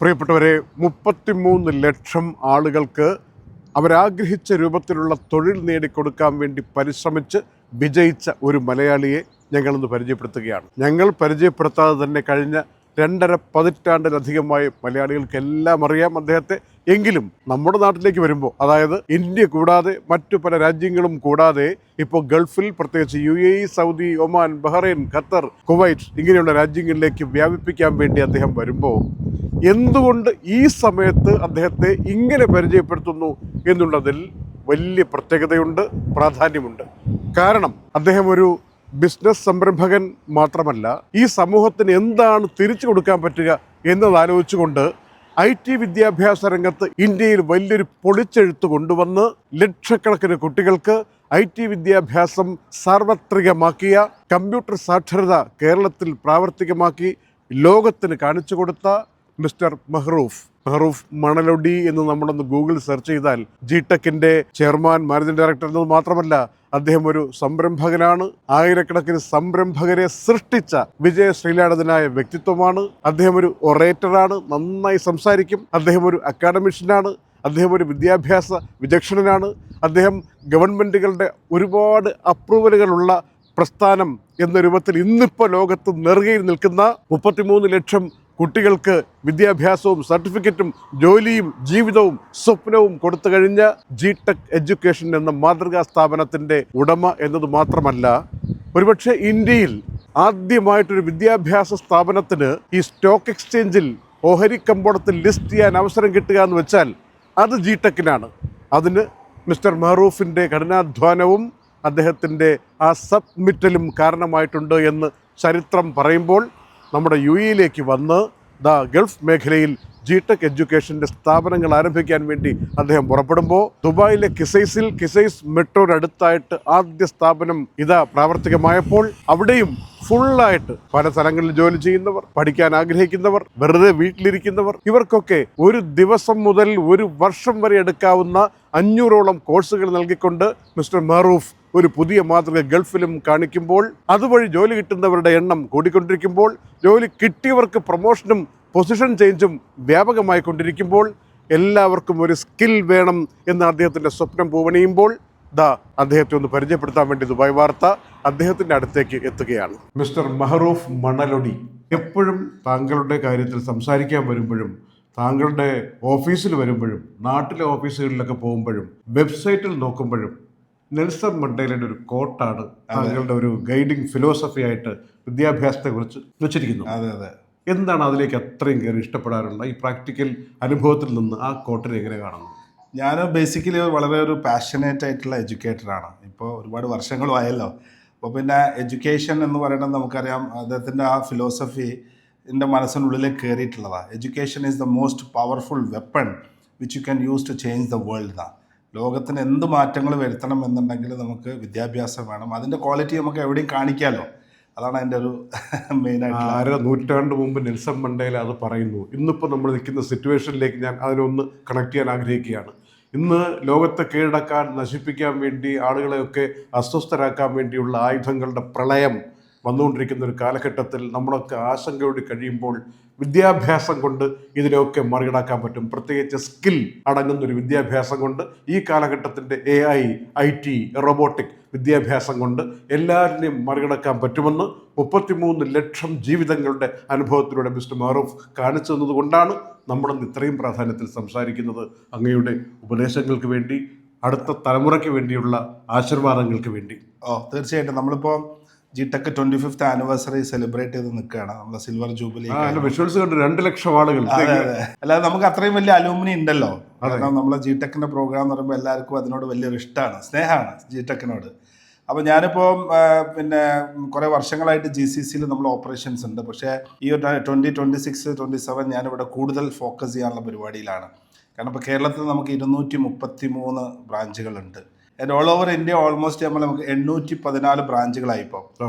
പ്രിയപ്പെട്ടവരെ, 33 ലക്ഷം ആളുകൾക്ക് അവരാഗ്രഹിച്ച രൂപത്തിലുള്ള തൊഴിൽ നേടിക്കൊടുക്കാൻ വേണ്ടി പരിശ്രമിച്ച് വിജയിച്ച ഒരു മലയാളിയെ ഞങ്ങളിന്ന് പരിചയപ്പെടുത്തുകയാണ്. ഞങ്ങൾ പരിചയപ്പെടുത്താതെ തന്നെ കഴിഞ്ഞ 2.5 പതിറ്റാണ്ടിലധികമായി മലയാളികൾക്കെല്ലാം അറിയാം അദ്ദേഹത്തെ. എങ്കിലും നമ്മുടെ നാട്ടിലേക്ക് വരുമ്പോൾ, അതായത് ഇന്ത്യ കൂടാതെ മറ്റു പല രാജ്യങ്ങളും കൂടാതെ ഇപ്പോൾ ഗൾഫിൽ, പ്രത്യേകിച്ച് UAE, Saudi, Oman, Bahrain, Qatar, Kuwait ഇങ്ങനെയുള്ള രാജ്യങ്ങളിലേക്ക് വ്യാപിപ്പിക്കാൻ വേണ്ടി അദ്ദേഹം വരുമ്പോൾ എന്തുകൊണ്ട് ഈ സമയത്ത് അദ്ദേഹത്തെ ഇങ്ങനെ പരിചയപ്പെടുത്തുന്നു എന്നുള്ളതിൽ വലിയ പ്രത്യേകതയുണ്ട്, പ്രാധാന്യമുണ്ട്. കാരണം അദ്ദേഹം ഒരു ബിസിനസ് സംരംഭകൻ മാത്രമല്ല, ഈ സമൂഹത്തിന് എന്താണ് തിരിച്ചു കൊടുക്കാൻ പറ്റുക എന്നതാലോചിച്ചുകൊണ്ട് IT വിദ്യാഭ്യാസ രംഗത്ത് ഇന്ത്യയിൽ വലിയൊരു പൊളിച്ചെഴുത്ത് കൊണ്ടുവന്ന് ലക്ഷക്കണക്കിന് കുട്ടികൾക്ക് IT വിദ്യാഭ്യാസം സാർവത്രികമാക്കിയ, കമ്പ്യൂട്ടർ സാക്ഷരത കേരളത്തിൽ പ്രാവർത്തികമാക്കി ലോകത്തിന് കാണിച്ചു കൊടുത്ത മിസ്റ്റർ മെഹ്റൂഫ് മണലൊടി എന്ന് നമ്മളൊന്ന് ഗൂഗിൾ സെർച്ച് ചെയ്താൽ ജിടെക്കിൻ്റെ ചെയർമാൻ, മാനേജിംഗ് ഡയറക്ടർ എന്നത് മാത്രമല്ല, അദ്ദേഹം ഒരു സംരംഭകനാണ്. ആയിരക്കണക്കിന് സംരംഭകരെ സൃഷ്ടിച്ച വിജയശ്രീലാളിതനായ വ്യക്തിത്വമാണ്. അദ്ദേഹം ഒരു ഒറേറ്ററാണ്, നന്നായി സംസാരിക്കും. അദ്ദേഹം ഒരു അക്കാഡമിഷ്യനാണ്. അദ്ദേഹം ഒരു വിദ്യാഭ്യാസ വിചക്ഷണനാണ്. അദ്ദേഹം ഗവൺമെൻറ്റുകളുടെ ഒരുപാട് അപ്രൂവലുകളുള്ള പ്രസ്ഥാനം എന്ന രൂപത്തിൽ ഇന്നിപ്പോൾ ലോകത്ത് നെറുകയിൽ നിൽക്കുന്ന 33 ലക്ഷം കുട്ടികൾക്ക് വിദ്യാഭ്യാസവും സർട്ടിഫിക്കറ്റും ജോലിയും ജീവിതവും സ്വപ്നവും കൊടുത്തു കഴിഞ്ഞ ജിടെക് എഡ്യൂക്കേഷൻ എന്ന മാതൃകാ സ്ഥാപനത്തിൻ്റെ ഉടമ എന്നത് മാത്രമല്ല, ഒരുപക്ഷെ ഇന്ത്യയിൽ ആദ്യമായിട്ടൊരു വിദ്യാഭ്യാസ സ്ഥാപനത്തിന് ഈ സ്റ്റോക്ക് എക്സ്ചേഞ്ചിൽ ഓഹരി കമ്പോളത്തിൽ ലിസ്റ്റ് ചെയ്യാൻ അവസരം കിട്ടുക എന്ന് വെച്ചാൽ അത് ജിടെക്കിനാണ്. അതിന് മിസ്റ്റർ മെഹ്റൂഫിൻ്റെ കഠിനാധ്വാനവും അദ്ദേഹത്തിൻ്റെ ആ സബ്മിറ്റലും കാരണമായിട്ടുണ്ട് എന്ന് ചരിത്രം പറയുമ്പോൾ, നമ്മുടെ UAE വന്ന് ഗൾഫ് മേഖലയിൽ ജിടെക് എഡ്യൂക്കേഷൻ്റെ സ്ഥാപനങ്ങൾ ആരംഭിക്കാൻ വേണ്ടി അദ്ദേഹം പുറപ്പെടുമ്പോൾ, ദുബായിലെ കിസൈസ് മെട്രോയുടെ അടുത്തായിട്ട് ആദ്യ സ്ഥാപനം പ്രാവർത്തികമായപ്പോൾ അവിടെയും ഫുള്ളായിട്ട് പല സ്ഥലങ്ങളിൽ ജോലി ചെയ്യുന്നവർ, പഠിക്കാൻ ആഗ്രഹിക്കുന്നവർ, വെറുതെ വീട്ടിലിരിക്കുന്നവർ, ഇവർക്കൊക്കെ ഒരു ദിവസം മുതൽ ഒരു വർഷം വരെ എടുക്കാവുന്ന 500ഓളം കോഴ്സുകൾ നൽകിക്കൊണ്ട് മിസ്റ്റർ മെഹ്റൂഫ് ഒരു പുതിയ മാതൃക ഗൾഫിലും കാണിക്കുമ്പോൾ, അതുവഴി ജോലി കിട്ടുന്നവരുടെ എണ്ണം കൂടിക്കൊണ്ടിരിക്കുമ്പോൾ, ജോലി കിട്ടിയവർക്ക് പ്രൊമോഷനും പൊസിഷൻ ചേഞ്ചും വ്യാപകമായി കൊണ്ടിരിക്കുമ്പോൾ, എല്ലാവർക്കും ഒരു സ്കിൽ വേണം എന്ന അദ്ദേഹത്തിൻ്റെ സ്വപ്നം പൂവണിയുമ്പോൾ അദ്ദേഹത്തെ ഒന്ന് പരിചയപ്പെടുത്താൻ വേണ്ടി ദുബായ് വാർത്ത അദ്ദേഹത്തിൻ്റെ അടുത്തേക്ക് എത്തുകയാണ്. മിസ്റ്റർ മെഹ്റൂഫ് മണലൊടി, എപ്പോഴും താങ്കളുടെ കാര്യത്തിൽ സംസാരിക്കാൻ വരുമ്പോഴും, താങ്കളുടെ ഓഫീസിൽ വരുമ്പോഴും, നാട്ടിലെ ഓഫീസുകളിലൊക്കെ പോകുമ്പോഴും, വെബ്സൈറ്റിൽ നോക്കുമ്പോഴും നെൽസൺ മണ്ടേലയുടെ ഒരു കോട്ടാണ് താങ്കളുടെ ഒരു ഗൈഡിങ് ഫിലോസഫി ആയിട്ട് വിദ്യാഭ്യാസത്തെക്കുറിച്ച് വെച്ചിരിക്കുന്നു. അതെ. എന്താണ് അതിലേക്ക് അത്രയും കയറി ഇഷ്ടപ്പെടാറുള്ള ഈ പ്രാക്ടിക്കൽ അനുഭവത്തിൽ നിന്ന് ആ കോട്ടിനെ എങ്ങനെ കാണുന്നു? ഞാൻ ബേസിക്കലി വളരെ ഒരു പാഷനേറ്റ് ആയിട്ടുള്ള എഡ്യൂക്കേറ്ററാണ്. ഇപ്പോൾ ഒരുപാട് വർഷങ്ങളും ആയല്ലോ. അപ്പോൾ പിന്നെ എഡ്യൂക്കേഷൻ എന്ന് പറയുന്നത് നമുക്കറിയാം, അദ്ദേഹത്തിൻ്റെ ആ ഫിലോസഫി എൻ്റെ മനസ്സിനുള്ളിലേക്ക് കയറിയിട്ടുള്ളതാണ്. Education is the most powerful weapon which you can use to change the world. ലോകത്തിന് എന്ത് മാറ്റങ്ങൾ വരുത്തണം എന്നുണ്ടെങ്കിൽ നമുക്ക് വിദ്യാഭ്യാസം വേണം. അതിൻ്റെ ക്വാളിറ്റി നമുക്ക് എവിടെയും കാണിക്കാമല്ലോ. അതാണ് എൻ്റെ ഒരു മെയിനായിട്ട്. നൂറ്റാണ്ട് മുമ്പ് നെൽസൺ മണ്ടേല അത് പറയുന്നു. ഇന്നിപ്പോൾ നമ്മൾ നിൽക്കുന്ന സിറ്റുവേഷനിലേക്ക് ഞാൻ അതിനൊന്ന് കണക്ട് ചെയ്യാൻ ആഗ്രഹിക്കുകയാണ്. ഇന്ന് ലോകത്തെ കീഴടക്കാൻ, നശിപ്പിക്കാൻ വേണ്ടി, ആളുകളെയൊക്കെ അസ്വസ്ഥരാക്കാൻ വേണ്ടിയുള്ള ആയുധങ്ങളുടെ പ്രളയം വന്നുകൊണ്ടിരിക്കുന്ന ഒരു കാലഘട്ടത്തിൽ നമ്മളൊക്കെ ആശങ്കയോട് കഴിയുമ്പോൾ വിദ്യാഭ്യാസം കൊണ്ട് ഇതിനെയൊക്കെ മറികടക്കാൻ പറ്റും. പ്രത്യേകിച്ച് സ്കിൽ അടങ്ങുന്നൊരു വിദ്യാഭ്യാസം കൊണ്ട് ഈ കാലഘട്ടത്തിൻ്റെ AI, IT, റോബോട്ടിക് വിദ്യാഭ്യാസം കൊണ്ട് എല്ലാവരിനെയും മറികടക്കാൻ പറ്റുമെന്ന് 33 ലക്ഷം ജീവിതങ്ങളുടെ അനുഭവത്തിലൂടെ മിസ്റ്റർ മെഹ്റൂഫ് കാണിച്ചു തന്നതുകൊണ്ടാണ് നമ്മളിന്ന് ഇത്രയും പ്രാധാന്യത്തിൽ സംസാരിക്കുന്നത്. അങ്ങയുടെ ഉപദേശങ്ങൾക്ക് വേണ്ടി, അടുത്ത തലമുറയ്ക്ക് വേണ്ടിയുള്ള ആശീർവാദങ്ങൾക്ക് വേണ്ടി. തീർച്ചയായിട്ടും. നമ്മളിപ്പോൾ ജിടെക് 25th ആനിവേഴ്സറി സെലിബ്രേറ്റ് ചെയ്ത് നിൽക്കുകയാണ്. നമ്മുടെ സിൽവർ ജൂബിലി വിഷ്വൽസ് കണ്ട് 2 ലക്ഷം ആളുകൾ. അല്ലാതെ നമുക്ക് അത്രയും വലിയ അലൂമിനി ഉണ്ടല്ലോ. കാരണം നമ്മളെ ജിടെക്കിൻ്റെ പ്രോഗ്രാം എന്ന് പറയുമ്പോൾ എല്ലാവർക്കും അതിനോട് വലിയൊരു ഇഷ്ടമാണ്, സ്നേഹമാണ് ജിടെക്കിനോട്. അപ്പോൾ ഞാനിപ്പോൾ പിന്നെ കുറേ വർഷങ്ങളായിട്ട് GCCയിൽ നമ്മൾ ഓപ്പറേഷൻസ് ഉണ്ട്. പക്ഷേ ഈ 2026, 27 ഞാനിവിടെ കൂടുതൽ ഫോക്കസ് ചെയ്യാനുള്ള പരിപാടിയിലാണ്. കാരണം ഇപ്പോൾ കേരളത്തിൽ നമുക്ക് 233 ബ്രാഞ്ചുകളുണ്ട്. And all over India almost നമുക്ക് 814 ബ്രാഞ്ചുകളായി ഇപ്പോൾ.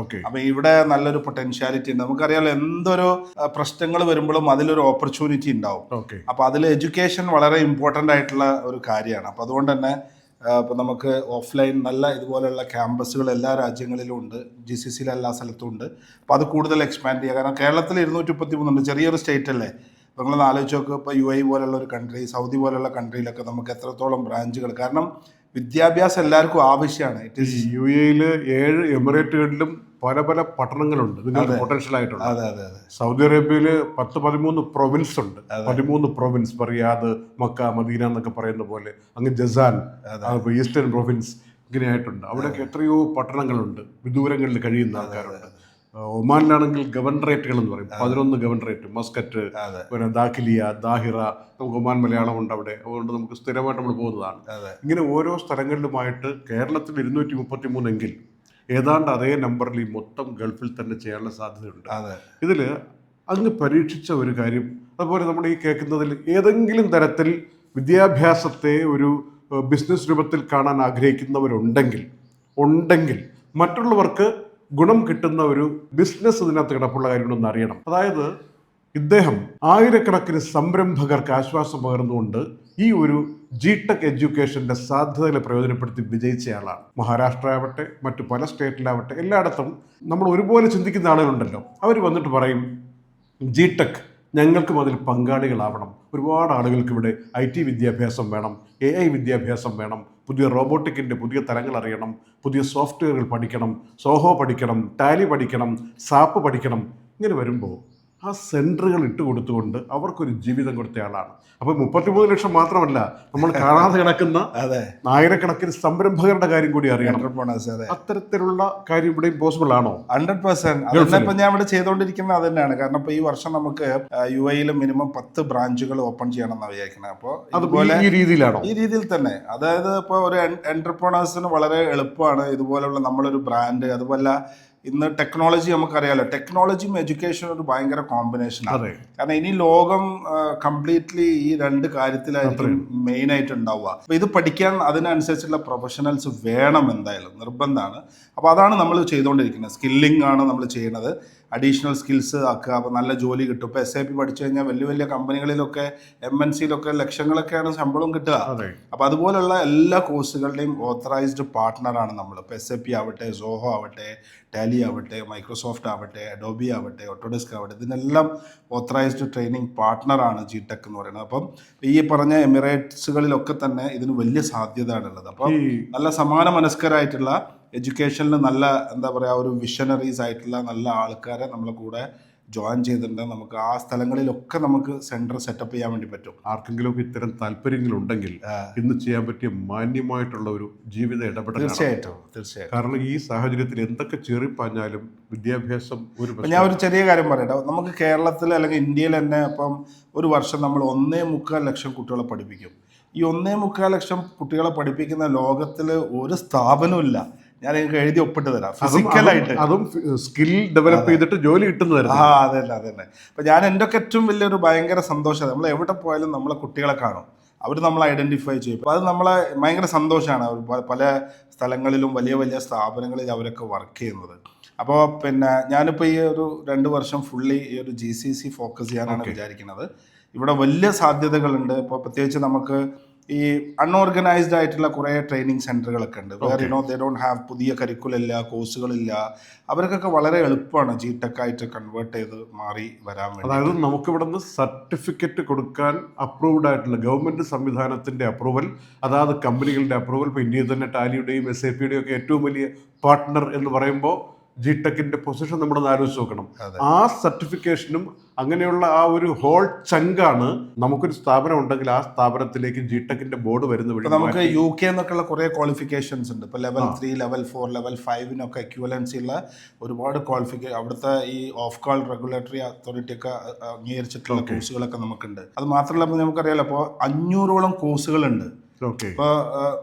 അപ്പോൾ ഇവിടെ നല്ലൊരു പൊട്ടൻഷ്യാലിറ്റി ഉണ്ട്. നമുക്കറിയാമല്ലോ, എന്തൊരു പ്രശ്നങ്ങൾ വരുമ്പോഴും അതിലൊരു ഓപ്പർച്യൂണിറ്റി ഉണ്ടാവും. അപ്പോൾ അതിൽ എഡ്യൂക്കേഷൻ വളരെ ഇമ്പോർട്ടൻ്റ് ആയിട്ടുള്ള ഒരു കാര്യമാണ്. അപ്പോൾ അതുകൊണ്ട് തന്നെ ഇപ്പോൾ നമുക്ക് ഓഫ്ലൈൻ നല്ല ഇതുപോലെയുള്ള ക്യാമ്പസുകൾ എല്ലാ രാജ്യങ്ങളിലും ഉണ്ട്, GCCയിലെ എല്ലാ സ്ഥലത്തും ഉണ്ട്. അപ്പോൾ അത് കൂടുതൽ എക്സ്പാൻഡ് ചെയ്യുക. കാരണം കേരളത്തിൽ 233 ഉണ്ട്, ചെറിയൊരു സ്റ്റേറ്റ് അല്ലേ. നിങ്ങളൊന്ന് ആലോചിച്ച് നോക്കുക, ഇപ്പോൾ UAE പോലുള്ള ഒരു കൺട്രി, സൗദി പോലുള്ള കൺട്രിയിലൊക്കെ നമുക്ക് എത്രത്തോളം ബ്രാഞ്ചുകൾ, കാരണം വിദ്യാഭ്യാസം എല്ലാവർക്കും ആവശ്യമാണ്. ഇറ്റ് ഈസ് UAE 7 എമിറേറ്റുകളിലും പല പല പട്ടണങ്ങളുണ്ട് നിങ്ങൾക്ക് പൊട്ടൻഷ്യൽ ആയിട്ടുള്ള. അതെ അതെ അതെ. സൗദി അറേബ്യയിൽ 10-13 പ്രൊവിൻസ് ഉണ്ട്. 13 പ്രൊവിൻസ്, റിയാദ്, മക്ക, മദീന എന്നൊക്കെ പറയുന്ന പോലെ, അങ്ങ് ജസാൻ, ഈസ്റ്റേൺ പ്രൊവിൻസ് ഇങ്ങനെയായിട്ടുണ്ട്. അവിടെയൊക്കെ എത്രയോ പട്ടണങ്ങളുണ്ട്, വിദൂരങ്ങളിൽ കഴിയുന്ന ആൾക്കാരുണ്ട്. ഒമാനിലാണെങ്കിൽ ഗവർണറേറ്റുകൾ എന്ന് പറയും, 11 ഗവർണറേറ്റ്, മസ്കറ്റ്, പിന്നെ ദാഖിലിയ, ദാഹിറ, നമുക്ക് ഒമാൻ മലയാളം ഉണ്ട് അവിടെ, അതുകൊണ്ട് നമുക്ക് സ്ഥിരമായിട്ട് നമ്മൾ പോകുന്നതാണ്. ഇങ്ങനെ ഓരോ സ്ഥലങ്ങളിലുമായിട്ട് കേരളത്തിൽ 233 എങ്കിൽ ഏതാണ്ട് അതേ നമ്പറിൽ ഈ മൊത്തം ഗൾഫിൽ തന്നെ ചെയ്യാനുള്ള സാധ്യതയുണ്ട്. ഇതിൽ അങ്ങ് പരീക്ഷിച്ച ഒരു കാര്യം, അതുപോലെ നമ്മൾ ഈ കേൾക്കുന്നതിൽ ഏതെങ്കിലും തരത്തിൽ വിദ്യാഭ്യാസത്തെ ഒരു ബിസിനസ് രൂപത്തിൽ കാണാൻ ആഗ്രഹിക്കുന്നവരുണ്ടെങ്കിൽ മറ്റുള്ളവർക്ക് ഗുണം കിട്ടുന്ന ഒരു ബിസിനസ് ഇതിനകത്ത് കിടപ്പുള്ള കാര്യങ്ങളൊന്നും അറിയണം. അതായത് ഇദ്ദേഹം ആയിരക്കണക്കിന് സംരംഭകർക്ക് ആശ്വാസം പകർന്നുകൊണ്ട് ഈ ഒരു GTech എഡ്യൂക്കേഷൻ്റെ സാധ്യതകളെ പ്രയോജനപ്പെടുത്തി വിജയിച്ചയാളാണ്. മഹാരാഷ്ട്ര ആവട്ടെ, മറ്റു പല സ്റ്റേറ്റിലാവട്ടെ, എല്ലായിടത്തും നമ്മൾ ഒരുപോലെ ചിന്തിക്കുന്ന ആളുകളുണ്ടല്ലോ, അവർ വന്നിട്ട് പറയും GTech ഞങ്ങൾക്കും അതിൽ പങ്കാളികളാവണം. ഒരുപാട് ആളുകൾക്ക് ഇവിടെ IT വിദ്യാഭ്യാസം വേണം, AI വിദ്യാഭ്യാസം വേണം, പുതിയ റോബോട്ടിക്കിൻ്റെ പുതിയ തലങ്ങൾ അറിയണം, പുതിയ സോഫ്റ്റ്വെയറുകൾ പഠിക്കണം, സോഹോ പഠിക്കണം, ടാലി പഠിക്കണം, സാപ്പ് പഠിക്കണം. ഇങ്ങനെ വരുമ്പോൾ ആ സെൻറ്ററുകൾ ഇട്ട് കൊടുത്തുകൊണ്ട് അവർക്കൊരു ജീവിതം കൊടുത്ത ആളാണ്. അപ്പോൾ 33 ലക്ഷം മാത്രമല്ല, നമ്മൾ കാണാതെ കിടക്കുന്ന ആയിരക്കണക്കിന് സംരംഭകരുടെ കാര്യം കൂടി അറിയണം. അത്തരത്തിലുള്ള കാര്യം ഇവിടെ പോസിബിൾ ആണോ? 100%. ഇപ്പം ഞാൻ ഇവിടെ ചെയ്തുകൊണ്ടിരിക്കുന്നത് അത് തന്നെയാണ്. കാരണം ഇപ്പോൾ ഈ വർഷം നമുക്ക് UAE മിനിമം 10 ബ്രാഞ്ചുകൾ ഓപ്പൺ ചെയ്യണമെന്നാണ് വിചാരിക്കുന്നത്. അപ്പോൾ അതുപോലെ ഈ രീതിയിലാണോ? ഈ രീതിയിൽ തന്നെ. അതായത് ഇപ്പോൾ ഒരു എന്റർപ്രണേഴ്സിന് വളരെ എളുപ്പമാണ് ഇതുപോലുള്ള നമ്മളൊരു ബ്രാൻഡ്. അതുപോലെ ഇന്ന് ടെക്നോളജി നമുക്കറിയാലോ, ടെക്നോളജിയും എഡ്യൂക്കേഷനും ഒരു ഭയങ്കര കോമ്പിനേഷനാണ്. കാരണം ഇനി ലോകം കംപ്ലീറ്റ്ലി ഈ 2 കാര്യത്തിലായിരിക്കും മെയിൻ ആയിട്ട് ഉണ്ടാവുക. അപ്പോൾ ഇത് പഠിക്കാൻ അതിനനുസരിച്ചുള്ള പ്രൊഫഷണൽസ് വേണം, എന്തായാലും നിർബന്ധമാണ്. അപ്പോൾ അതാണ് നമ്മൾ ചെയ്തുകൊണ്ടിരിക്കുന്നത്. സ്കില്ലിംഗ് ആണ് നമ്മൾ ചെയ്യുന്നത്, അഡീഷണൽ സ്കിൽസ് ആക്കുക. അപ്പോൾ നല്ല ജോലി കിട്ടും. ഇപ്പോൾ SAP പഠിച്ചു കഴിഞ്ഞാൽ വലിയ വലിയ കമ്പനികളിലൊക്കെ MNCയിലൊക്കെ ലക്ഷങ്ങളൊക്കെയാണ് ശമ്പളം കിട്ടുക. അപ്പോൾ അതുപോലുള്ള എല്ലാ കോഴ്സുകളുടെയും ഓത്തറൈസ്ഡ് പാർട്ട്ണറാണ് നമ്മൾ. ഇപ്പോൾ SAP ആവട്ടെ, സോഹോ ആവട്ടെ, ടാലി ആവട്ടെ, മൈക്രോസോഫ്റ്റ് ആവട്ടെ, അഡോബി ആവട്ടെ, ഓട്ടോഡെസ്ക് ആവട്ടെ, ഇതിനെല്ലാം ഓത്തറൈസ്ഡ് ട്രെയിനിങ് പാർട്ട്ണറാണ് GTech എന്ന് പറയുന്നത്. അപ്പം ഈ പറഞ്ഞ എമിറേറ്റ്സുകളിലൊക്കെ തന്നെ ഇതിന് വലിയ സാധ്യതയാണുള്ളത്. അപ്പം നല്ല സമാന മനസ്കരായിട്ടുള്ള എഡ്യൂക്കേഷനിൽ നല്ല എന്താ പറയുക ഒരു വിഷനറീസ് ആയിട്ടുള്ള നല്ല ആൾക്കാരെ നമ്മളെ കൂടെ ജോയിൻ ചെയ്തിട്ടുണ്ട്. നമുക്ക് ആ സ്ഥലങ്ങളിലൊക്കെ നമുക്ക് സെൻറ്റർ സെറ്റപ്പ് ചെയ്യാൻ വേണ്ടി പറ്റും. ആർക്കെങ്കിലും ഇത്തരം താല്പര്യങ്ങളുണ്ടെങ്കിൽ ഇന്ന് ചെയ്യാൻ പറ്റിയ മാന്യമായിട്ടുള്ള ഒരു ജീവിത ഇടപെടൽ. തീർച്ചയായിട്ടും. കാരണം ഈ സാഹചര്യത്തിൽ എന്തൊക്കെ ചീറിപ്പാഞ്ഞാലും വിദ്യാഭ്യാസം ഞാൻ ഒരു ചെറിയ കാര്യം പറയട്ടെ. നമുക്ക് കേരളത്തിൽ അല്ലെങ്കിൽ ഇന്ത്യയിൽ തന്നെ ഇപ്പം ഒരു വർഷം നമ്മൾ 1.25 ലക്ഷം കുട്ടികളെ പഠിപ്പിക്കും. ഈ 1.25 ലക്ഷം കുട്ടികളെ പഠിപ്പിക്കുന്ന ലോകത്തിൽ ഒരു സ്ഥാപനവും. ഞാൻ നിങ്ങൾക്ക് എഴുതി ഒപ്പിട്ട് തരാം, ഫിസിക്കലായിട്ട്. അതും സ്കിൽ ഡെവലപ്പ് ചെയ്തിട്ട് ജോലി കിട്ടുന്നതായിരുന്നു. അതന്നെ. അപ്പം ഞാൻ എൻ്റെ ഒക്കെ ഏറ്റവും വലിയൊരു ഭയങ്കര സന്തോഷമാണ്. നമ്മൾ എവിടെ പോയാലും നമ്മളെ കുട്ടികളെ കാണും, അവർ നമ്മളെ ഐഡൻറ്റിഫൈ ചെയ്യും. അപ്പോൾ അത് നമ്മളെ ഭയങ്കര സന്തോഷമാണ്. അവർ പല സ്ഥലങ്ങളിലും വലിയ വലിയ സ്ഥാപനങ്ങളിൽ അവരൊക്കെ വർക്ക് ചെയ്യുന്നത്. അപ്പോൾ പിന്നെ ഞാനിപ്പോൾ ഈ ഒരു 2 വർഷം ഫുള്ളി ഈ ഒരു GCC ഫോക്കസ് ചെയ്യാനാണ് വിചാരിക്കുന്നത്. ഇവിടെ വലിയ സാധ്യതകളുണ്ട്. ഇപ്പോൾ പ്രത്യേകിച്ച് നമുക്ക് ഈ അൺഓർഗനൈസ്ഡ് ആയിട്ടുള്ള കുറേ ട്രെയിനിങ് സെൻറ്ററുകളൊക്കെ ഉണ്ട്. വേറെ ദേ ഡോണ്ട് ഹാവ് പുതിയ കരിക്കുലമില്ല, കോഴ്സുകളില്ല. അവർക്കൊക്കെ വളരെ എളുപ്പമാണ് GTech ആയിട്ട് കൺവേർട്ട് ചെയ്ത് മാറി വരാൻ വേണ്ടി. അതായത് നമുക്കിവിടെ നിന്ന് സർട്ടിഫിക്കറ്റ് കൊടുക്കാൻ അപ്രൂവ്ഡ് ആയിട്ടുള്ള ഗവൺമെൻറ് സംവിധാനത്തിൻ്റെ അപ്രൂവൽ, അതായത് കമ്പനികളുടെ അപ്രൂവൽ. ഇപ്പോൾ ഇന്ത്യയിൽ തന്നെ ടാലിയുടെയും SAPയുടെയും ഒക്കെ ഏറ്റവും വലിയ പാർട്ട്ണർ എന്ന് പറയുമ്പോൾ GTechന്റെ പൊസിഷൻ നമ്മളൊന്ന് ആലോചിച്ച് നോക്കണം. ആ സർട്ടിഫിക്കേഷനും അങ്ങനെയുള്ള ആ ഒരു ഹോൾ ചങ്കാണ്. നമുക്കൊരു സ്ഥാപനം ഉണ്ടെങ്കിൽ ആ സ്ഥാപനത്തിലേക്ക് GTechന്റെ ബോർഡ് വരുന്ന വഴി നമുക്ക് UK എന്നൊക്കെയുള്ള കുറേ ക്വാളിഫിക്കേഷൻസ് ഉണ്ട്. ഇപ്പോൾ ലെവൽ 3, ലെവൽ 4, ലെവൽ 5 എക്വിവലൻസി ഉള്ള ഒരുപാട് ക്വാളിഫിക്കേഷൻ അവിടുത്തെ ഈ ഓഫ് കാൾ റെഗുലേറ്ററി അതോറിറ്റി ഒക്കെ അംഗീകരിച്ചിട്ടുള്ള കോഴ്സുകളൊക്കെ നമുക്കുണ്ട്. അത് മാത്രമല്ല നമുക്കറിയാലോ, ഇപ്പോൾ 500ഓളം കോഴ്സുകളുണ്ട്. ഇപ്പോൾ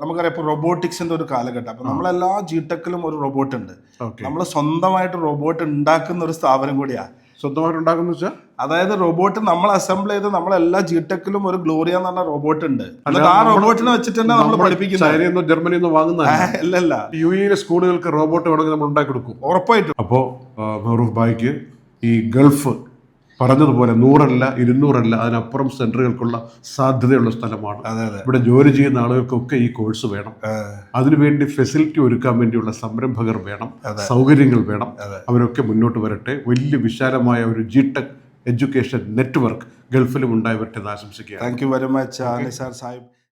നമുക്കറിയാം, ഇപ്പോൾ റോബോട്ടിക്സിന്റെ ഒരു കാലഘട്ടം. അപ്പോൾ നമ്മളെല്ലാ GTechലും ഒരു റോബോട്ട് ഉണ്ട്. നമ്മൾ സ്വന്തമായിട്ട് റോബോട്ട് ഉണ്ടാക്കുന്ന ഒരു സ്ഥാപനം കൂടിയാണ്. സ്വന്തമായിട്ട് ഉണ്ടാക്കുന്ന വെച്ചാൽ അതായത് റോബോട്ട് നമ്മൾ അസംബിൾ ചെയ്ത് നമ്മളെല്ലാ GTechലും ഒരു ഗ്ലോറിയ എന്ന് പറഞ്ഞ റോബോട്ട് ഉണ്ട്. ആ റോബോട്ടിനെ വെച്ചിട്ട് തന്നെ നമ്മൾ പഠിപ്പിക്കുന്നത്. ജർമ്മനിയിൽ വാങ്ങുന്ന അല്ലല്ല, UAE സ്കൂളുകൾക്ക് റോബോട്ട് വേണമെങ്കിൽ നമ്മൾ ഉണ്ടാക്കി കൊടുക്കും, ഉറപ്പായിട്ടും. അപ്പോൾ മെഹറൂഫ് ഭായിക്ക് ഈ ഗൾഫ് പറഞ്ഞതുപോലെ 100 അല്ല 200 അല്ല അതിനപ്പുറം സെന്ററുകൾക്കുള്ള സാധ്യതയുള്ള സ്ഥലമാണ്. ഇവിടെ ജോലി ചെയ്യുന്ന ആളുകൾക്കൊക്കെ ഈ കോഴ്സ് വേണം. അതിനുവേണ്ടി ഫെസിലിറ്റി ഒരുക്കാൻ വേണ്ടിയുള്ള സംരംഭകർ വേണം, സൗകര്യങ്ങൾ വേണം. അവരൊക്കെ മുന്നോട്ട് വരട്ടെ. വലിയ വിശാലമായ ഒരു GTech എഡ്യൂക്കേഷൻ നെറ്റ്വർക്ക് ഗൾഫിലും ഉണ്ടായി വരട്ടെ എന്ന് ആശംസിക്കുകയാണ്. Thank you very much Nisar Sahib.